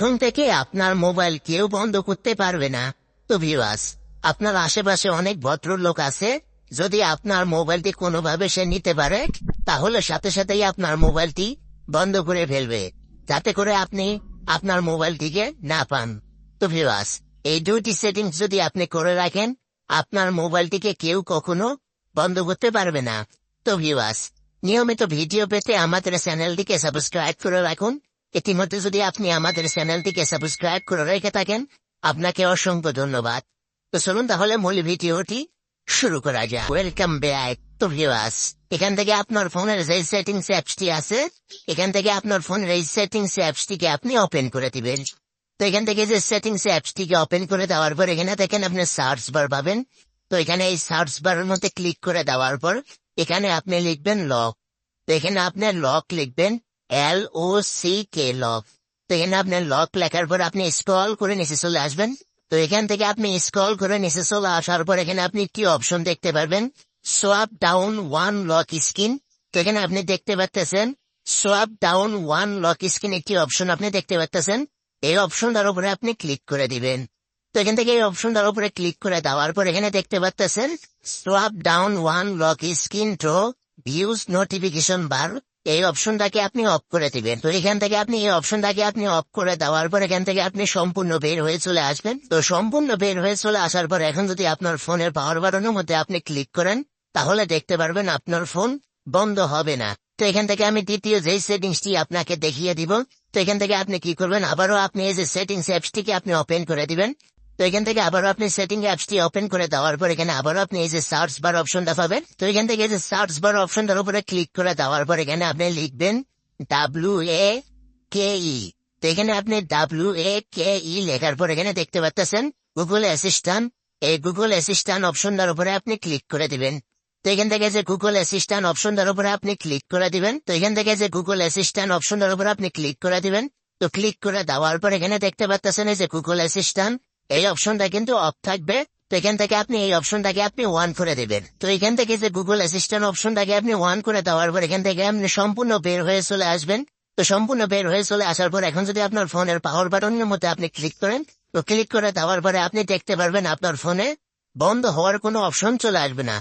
এখন থেকে আপনার মোবাইল কেউ বন্ধ করতে পারবে না। তো ভিউয়ার্স, আপনার আশেপাশে অনেক ভদ্রলোক আছে, যদি আপনার মোবাইলটি কোনোভাবে সে নিতে পারে তাহলে সাথে সাথেই আপনার মোবাইলটি বন্ধ করে ফেলবে, যাতে করে আপনি আপনার মোবাইলটিকে না পান। তো ভিউয়ার্স, এই দুইটি সেটিংস যদি আপনি করে রাখেন, আপনার মোবাইলটিকে কেউ কখনো বন্ধ করতে পারবে না। তো ভিউয়ার্স, নিয়মিত ভিডিও পেতে আমাদের চ্যানেলটিকে সাবস্ক্রাইব করে রাখুন। ইতিমধ্যে যদি আপনি আমাদের চ্যানেলটিকে সাবস্ক্রাইব করে রেখে থাকেন, আপনাকে অসংখ্য ধন্যবাদ। তো চলুন তাহলে মূল ভিডিওটি শুরু করা যায়। Welcome back. তো ভিউয়ার্স, এখান থেকে আপনার ফোনের যে সেটিংস অ্যাপসটি আছে, এখান থেকে আপনার ফোনের এই সেটিংস অ্যাপসটিকে আপনি ওপেন করে দিবেন। তো এখান থেকে যে সেটিংস অ্যাপসটিকে ওপেন করে দেওয়ার পর এখানে দেখেন আপনি সার্চ বার পাবেন। তো এখানে এই সার্চ বারের মধ্যে ক্লিক করে দেওয়ার পর এখানে আপনি লিখবেন লক। তো এখানে আপনি লক লিখবেন, LOCK লক। তো এখানে আপনার লক লেখার পর আপনি স্ক্রল করে নিচে চলে আসবেন। তো এখান থেকে আপনি স্ক্রল করে নিচে চলে আসার পর এখানে আপনি একটি অপশন দেখতে পারবেন, swipe down one lock screen. তো এখানে আপনি দেখতে পাচ্ছেন swipe down one lock screen একটি অপশন আপনি দেখতে পাচ্ছেন। এই অপশনটার উপরে আপনি ক্লিক করে দিবেন। তো এখান থেকে এই অপশনটার উপরে ক্লিক করে দেওয়ার পর এখানে দেখতে পাচ্ছেন swipe down one lock screen to views notification bar, এই অপশনটাকে আপনি অফ করে দিবেন। তো এখান থেকে আপনি এই অপশনটাকে আপনি অফ করে দেওয়ার পর এখান থেকে আপনি সম্পূর্ণ বের হয়ে চলে আসবেন। তো সম্পূর্ণ বের হয়ে চলে আসার পর এখন যদি আপনার ফোনের পাওয়ার বাটনের মধ্যে আপনি ক্লিক করেন, তাহলে দেখতে পারবেন আপনার ফোন বন্ধ হবে না। তো এখান থেকে আমি দ্বিতীয় যে সেটিংসটি আপনাকে দেখিয়ে দিব। তো এখান থেকে আপনি কি করবেন, আবারও আপনি এই যে সেটিংস অ্যাপসটিকে আপনি ওপেন করে দিবেন। তো এখান থেকে আবারও আপনি সেটিং অ্যাপসটি ওপেন করে দেওয়ার পর এখানে আবারও আপনি এই যে সার্চ বার অপশনটা পাবেন। তো এখান থেকে এই যে সার্চ বার অপশনটার উপরে ক্লিক করে দেওয়ার পর এখানে আপনি লিখবেন WAKE। তো এখানে আপনি WAKE লেখার পর এখানে দেখতে পাচ্ছেন গুগল অ্যাসিস্ট্যান্ট। এই গুগল অ্যাসিস্ট্যান্ট অপশনটার উপরে আপনি ক্লিক করে দিবেন। তো এখান থেকে যে গুগল অ্যাসিস্ট্যান্ট অপশনটার উপরে আপনি ক্লিক করে দিবেন। তো এখান থেকে যে গুগল অ্যাসিস্ট্যান্ট অপশনটার উপরে আপনি ক্লিক করে দিবেন। তো ক্লিক করে দেওয়ার পর এখানে দেখতে পাচ্ছেন এই যে গুগল অ্যাসিস্ট্যান্ট, এই অপশনটা কিন্তু অফ থাকবে। তো এখান থেকে আপনি এই অপশনটাকে আপনি ওয়ান করে দেবেন। তো এখান থেকে যে গুগল অ্যাসিস্ট্যান্ট অপশনটাকে আপনি ওয়ান করে দেওয়ার পর এখান থেকে আপনি সম্পূর্ণ বের হয়ে চলে আসবেন। তো সম্পূর্ণ বের হয়ে চলে আসার পর এখন যদি আপনার ফোনের পাওয়ার বাটনের মধ্যে আপনি ক্লিক করেন, তো ক্লিক করে দেওয়ার পরে আপনি দেখতে পারবেন আপনার ফোনে বন্ধ হওয়ার কোনো অপশন চলে আসবে না।